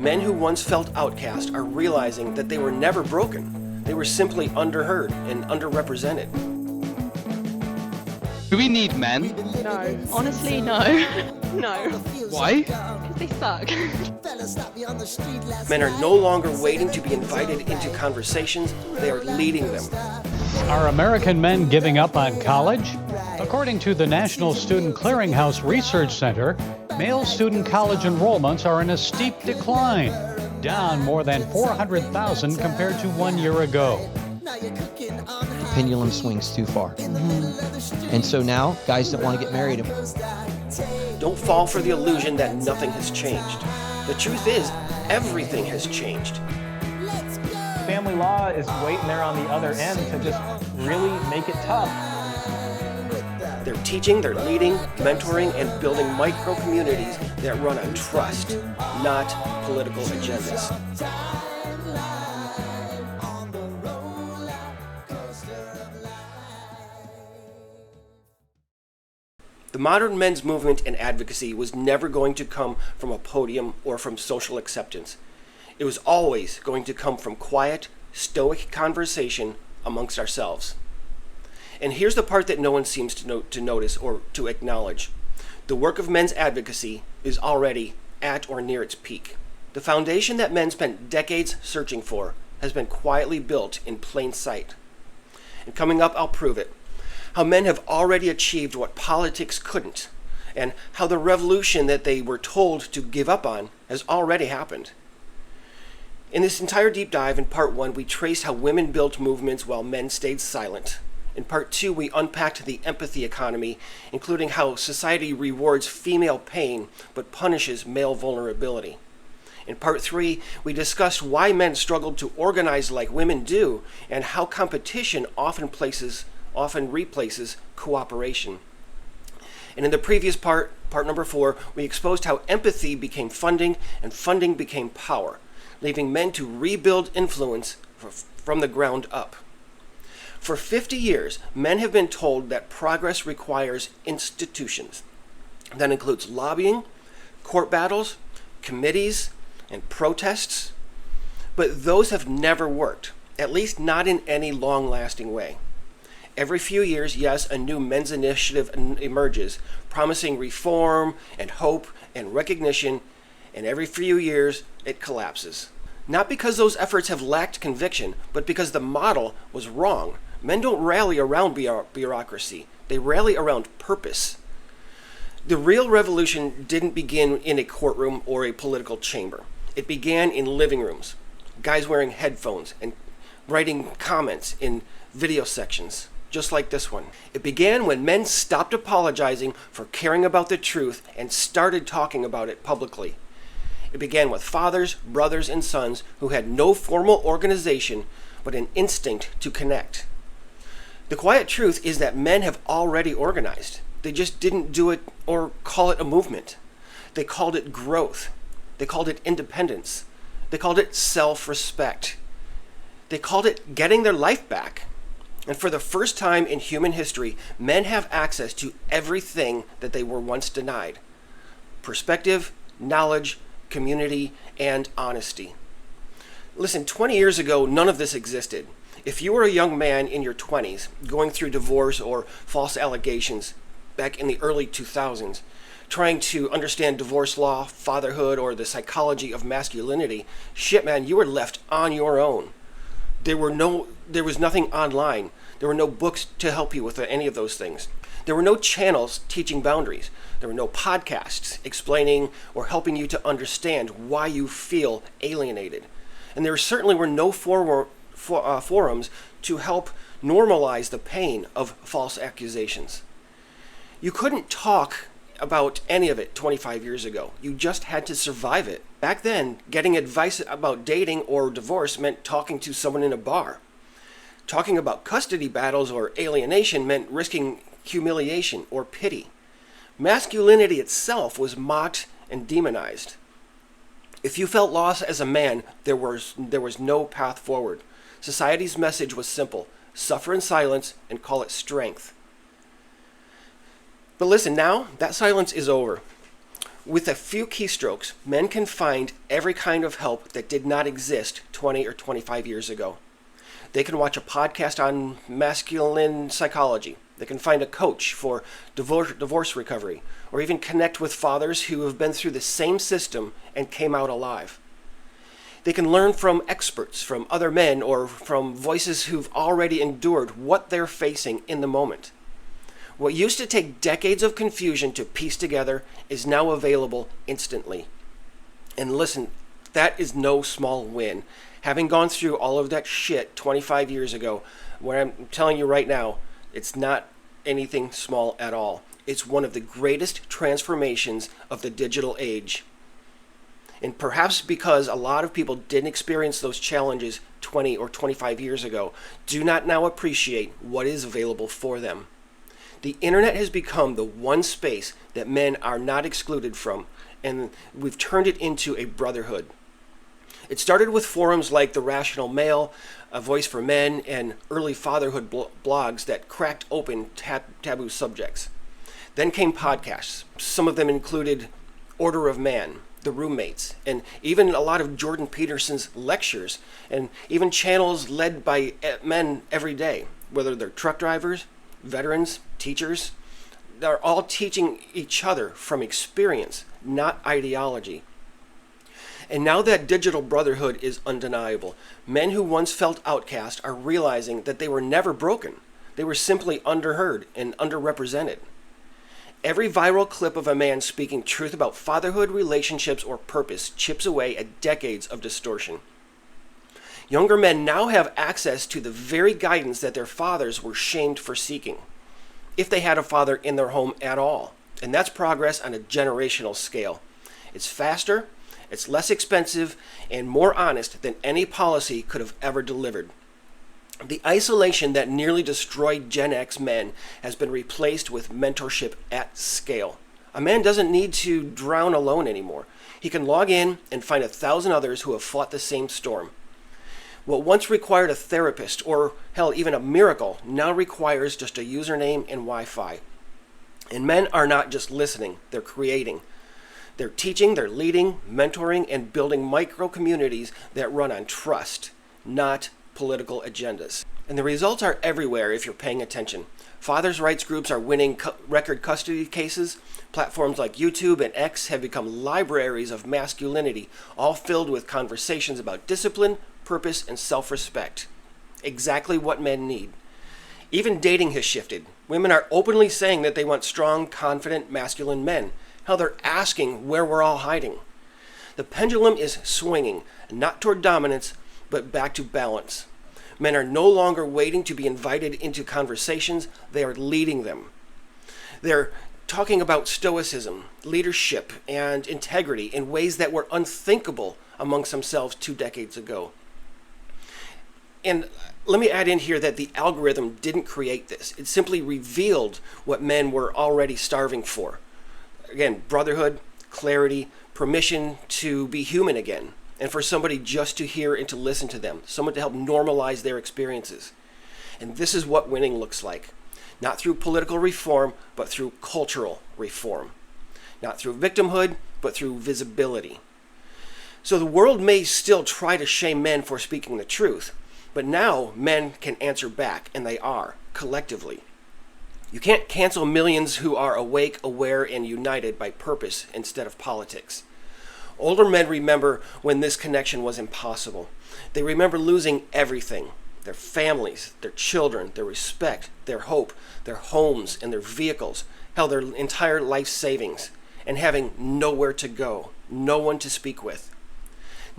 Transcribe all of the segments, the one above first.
men who once felt outcast are realizing that they were never broken. They were simply underheard and underrepresented. Do we need men? No. Honestly, no. No. Why? Because they suck. Men are no longer waiting to be invited into conversations, they are leading them. Are American men giving up on college? According to the National Student Clearinghouse Research Center, male student college enrollments are in a steep decline, down more than 400,000 compared to 1 year ago. The pendulum swings too far. And so now, guys don't want to get married. Don't fall for the illusion that nothing has changed. The truth is, everything has changed. Family law is waiting there on the other end to just really make it tough. They're teaching, they're leading, mentoring, and building micro-communities that run on trust, not political agendas. The modern men's movement and advocacy was never going to come from a podium or from social acceptance. It was always going to come from quiet, stoic conversation amongst ourselves. And here's the part that no one seems to notice or to acknowledge. The work of men's advocacy is already at or near its peak. The foundation that men spent decades searching for has been quietly built in plain sight. And coming up, I'll prove it. How men have already achieved what politics couldn't, and how the revolution that they were told to give up on has already happened. In this entire deep dive in part 1, we traced how women built movements while men stayed silent. In part 2, we unpacked the empathy economy, including how society rewards female pain but punishes male vulnerability. In part 3, we discussed why men struggled to organize like women do, and how competition often replaces cooperation. And in the previous part number 4, we exposed how empathy became funding and funding became power, leaving men to rebuild influence from the ground up. For 50 years, men have been told that progress requires institutions. That includes lobbying, court battles, committees, and protests. But those have never worked, at least not in any long-lasting way. Every few years, yes, a new men's initiative emerges, promising reform and hope and recognition, and every few years, it collapses. Not because those efforts have lacked conviction, but because the model was wrong. Men don't rally around bureaucracy. They rally around purpose. The real revolution didn't begin in a courtroom or a political chamber. It began in living rooms, guys wearing headphones and writing comments in video sections, just like this one. It began when men stopped apologizing for caring about the truth and started talking about it publicly. It began with fathers, brothers, and sons who had no formal organization but an instinct to connect. The quiet truth is that men have already organized. They just didn't do it or call it a movement. They called it growth. They called it independence. They called it self-respect. They called it getting their life back. And for the first time in human history, men have access to everything that they were once denied: perspective, knowledge, community, and honesty. Listen, 20 years ago, none of this existed. If you were a young man in your 20s, going through divorce or false allegations back in the early 2000s, trying to understand divorce law, fatherhood, or the psychology of masculinity, shit, man, you were left on your own. There was nothing online. There were no books to help you with any of those things. There were no channels teaching boundaries. There were no podcasts explaining or helping you to understand why you feel alienated. And there certainly were no forums to help normalize the pain of false accusations. You couldn't talk about any of it 25 years ago. You just had to survive it. Back then, getting advice about dating or divorce meant talking to someone in a bar. Talking about custody battles or alienation meant risking humiliation or pity. Masculinity itself was mocked and demonized. If you felt lost as a man, there was no path forward. Society's message was simple: suffer in silence and call it strength. But listen, now that silence is over. With a few keystrokes, men can find every kind of help that did not exist 20 or 25 years ago. They can watch a podcast on masculine psychology. They can find a coach for divorce recovery, or even connect with fathers who have been through the same system and came out alive. They can learn from experts, from other men, or from voices who've already endured what they're facing in the moment. What used to take decades of confusion to piece together is now available instantly. And listen, that is no small win. Having gone through all of that shit 25 years ago, what I'm telling you right now, it's not anything small at all. It's one of the greatest transformations of the digital age. And perhaps because a lot of people didn't experience those challenges 20 or 25 years ago, do not now appreciate what is available for them. The internet has become the one space that men are not excluded from, and we've turned it into a brotherhood. It started with forums like The Rational Male, A Voice for Men, and early fatherhood blogs that cracked open taboo subjects. Then came podcasts. Some of them included Order of Man, The Roommates, and even a lot of Jordan Peterson's lectures, and even channels led by men every day, whether they're truck drivers, veterans, teachers. They're all teaching each other from experience, not ideology. And now that digital brotherhood is undeniable, men who once felt outcast are realizing that they were never broken. They were simply underheard and underrepresented. Every viral clip of a man speaking truth about fatherhood, relationships, or purpose chips away at decades of distortion. Younger men now have access to the very guidance that their fathers were shamed for seeking, if they had a father in their home at all. And that's progress on a generational scale. It's faster, it's less expensive, and more honest than any policy could have ever delivered. The isolation that nearly destroyed Gen X men has been replaced with mentorship at scale. A man doesn't need to drown alone anymore. He can log in and find 1,000 others who have fought the same storm. What once required a therapist, or hell, even a miracle, now requires just a username and Wi-Fi. And men are not just listening, they're creating. They're teaching, they're leading, mentoring, and building micro communities that run on trust, not political agendas. And the results are everywhere if you're paying attention. Fathers' rights groups are winning record custody cases. Platforms like YouTube and X have become libraries of masculinity, all filled with conversations about discipline, purpose, and self-respect. Exactly what men need. Even dating has shifted. Women are openly saying that they want strong, confident, masculine men. How they're asking where we're all hiding. The pendulum is swinging, not toward dominance, but back to balance. Men are no longer waiting to be invited into conversations, they are leading them. They're talking about stoicism, leadership, and integrity in ways that were unthinkable amongst themselves 2 decades ago. And let me add in here that the algorithm didn't create this. It simply revealed what men were already starving for. Again, brotherhood, clarity, permission to be human again, and for somebody just to hear and to listen to them, someone to help normalize their experiences. And this is what winning looks like. Not through political reform, but through cultural reform. Not through victimhood, but through visibility. So the world may still try to shame men for speaking the truth, but now men can answer back, and they are, collectively. You can't cancel millions who are awake, aware, and united by purpose instead of politics. Older men remember when this connection was impossible. They remember losing everything: their families, their children, their respect, their hope, their homes, and their vehicles, hell, their entire life savings, and having nowhere to go, no one to speak with.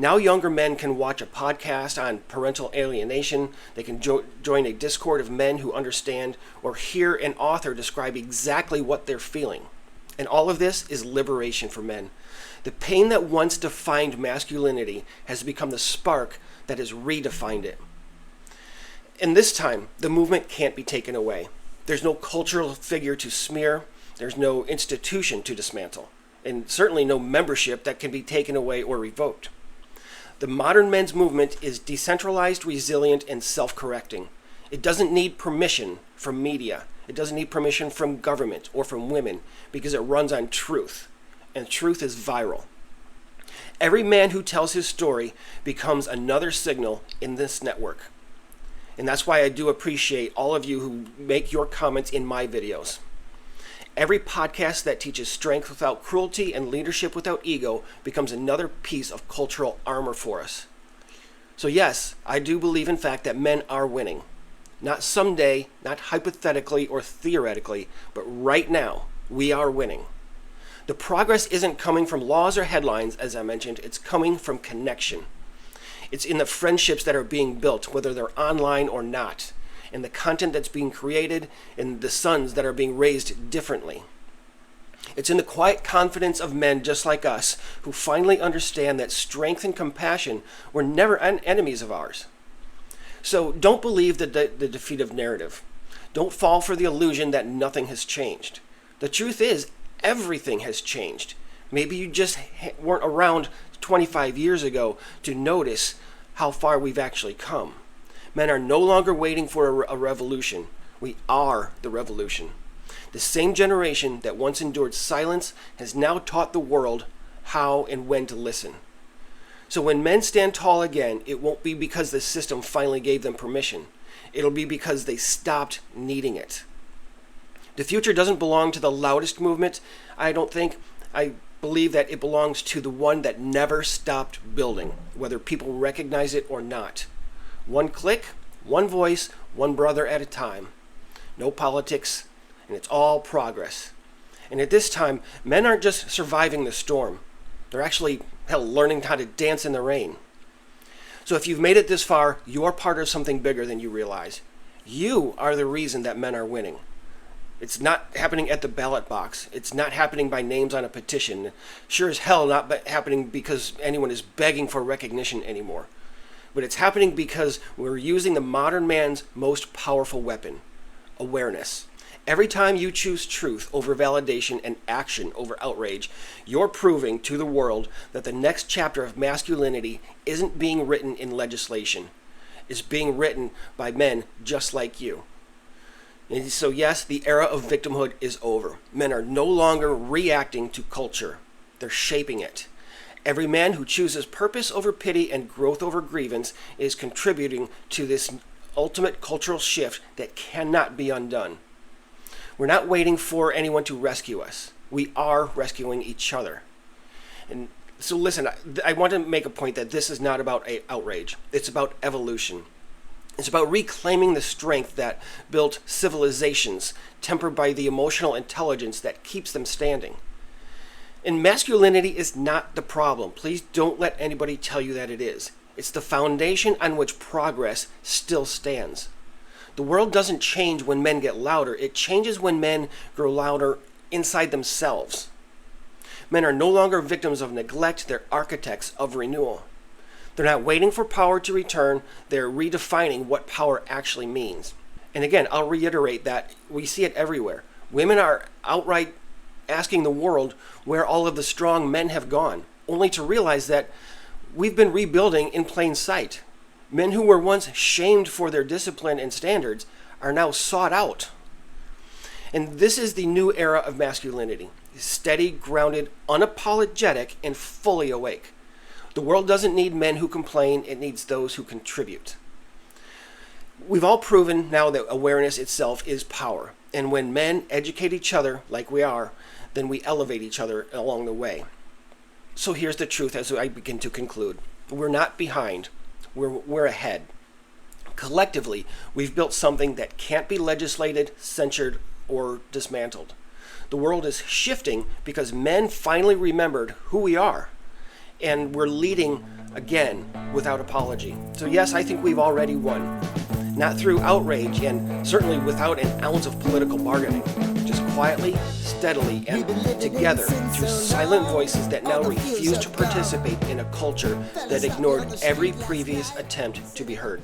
Now younger men can watch a podcast on parental alienation, they can join a Discord of men who understand, or hear an author describe exactly what they're feeling. And all of this is liberation for men. The pain that once defined masculinity has become the spark that has redefined it. And this time, the movement can't be taken away. There's no cultural figure to smear, there's no institution to dismantle, and certainly no membership that can be taken away or revoked. The modern men's movement is decentralized, resilient, and self-correcting. It doesn't need permission from media. It doesn't need permission from government or from women, because it runs on truth. and truth is viral. Every man who tells his story becomes another signal in this network. And that's why I do appreciate all of you who make your comments in my videos. Every podcast that teaches strength without cruelty and leadership without ego becomes another piece of cultural armor for us. So yes, I do believe in fact that men are winning. Not someday, not hypothetically or theoretically, but right now, we are winning. The progress isn't coming from laws or headlines, as I mentioned, it's coming from connection. It's in the friendships that are being built, whether they're online or not, and the content that's being created, and the sons that are being raised differently. It's in the quiet confidence of men just like us who finally understand that strength and compassion were never enemies of ours. So don't believe the defeative narrative. Don't fall for the illusion that nothing has changed. The truth is, everything has changed. Maybe you just weren't around 25 years ago to notice how far we've actually come. Men are no longer waiting for a revolution. We are the revolution. The same generation that once endured silence has now taught the world how and when to listen. So when men stand tall again, it won't be because the system finally gave them permission. It'll be because they stopped needing it. The future doesn't belong to the loudest movement, I don't think. I believe that it belongs to the one that never stopped building, whether people recognize it or not. One click, one voice, one brother at a time. No politics, and it's all progress. And at this time, men aren't just surviving the storm. They're actually, learning how to dance in the rain. So if you've made it this far, you're part of something bigger than you realize. You are the reason that men are winning. It's not happening at the ballot box. It's not happening by names on a petition. Sure as hell not happening because anyone is begging for recognition anymore. But it's happening because we're using the modern man's most powerful weapon, awareness. Every time you choose truth over validation and action over outrage, you're proving to the world that the next chapter of masculinity isn't being written in legislation. It's being written by men just like you. And so yes, the era of victimhood is over. Men are no longer reacting to culture. They're shaping it. Every man who chooses purpose over pity and growth over grievance is contributing to this ultimate cultural shift that cannot be undone. We're not waiting for anyone to rescue us. We are rescuing each other. And so listen, I want to make a point that this is not about outrage. It's about evolution. It's about reclaiming the strength that built civilizations, tempered by the emotional intelligence that keeps them standing. And masculinity is not the problem. Please don't let anybody tell you that it is. It's the foundation on which progress still stands. The world doesn't change when men get louder. It changes when men grow louder inside themselves. Men are no longer victims of neglect. They're architects of renewal. They're not waiting for power to return. They're redefining what power actually means. And again, I'll reiterate that we see it everywhere. Women are outright asking the world where all of the strong men have gone, only to realize that we've been rebuilding in plain sight. Men who were once shamed for their discipline and standards are now sought out. And this is the new era of masculinity. Steady, grounded, unapologetic, and fully awake. The world doesn't need men who complain, it needs those who contribute. We've all proven now that awareness itself is power. And when men educate each other like we are, then we elevate each other along the way. So here's the truth as I begin to conclude. We're not behind. We're ahead. Collectively, we've built something that can't be legislated, censored, or dismantled. The world is shifting because men finally remembered who we are. And we're leading again without apology. So yes, I think we've already won. Not through outrage and certainly without an ounce of political bargaining. Just quietly, steadily, and together through silent voices that now refuse to participate in a culture that ignored every previous attempt to be heard.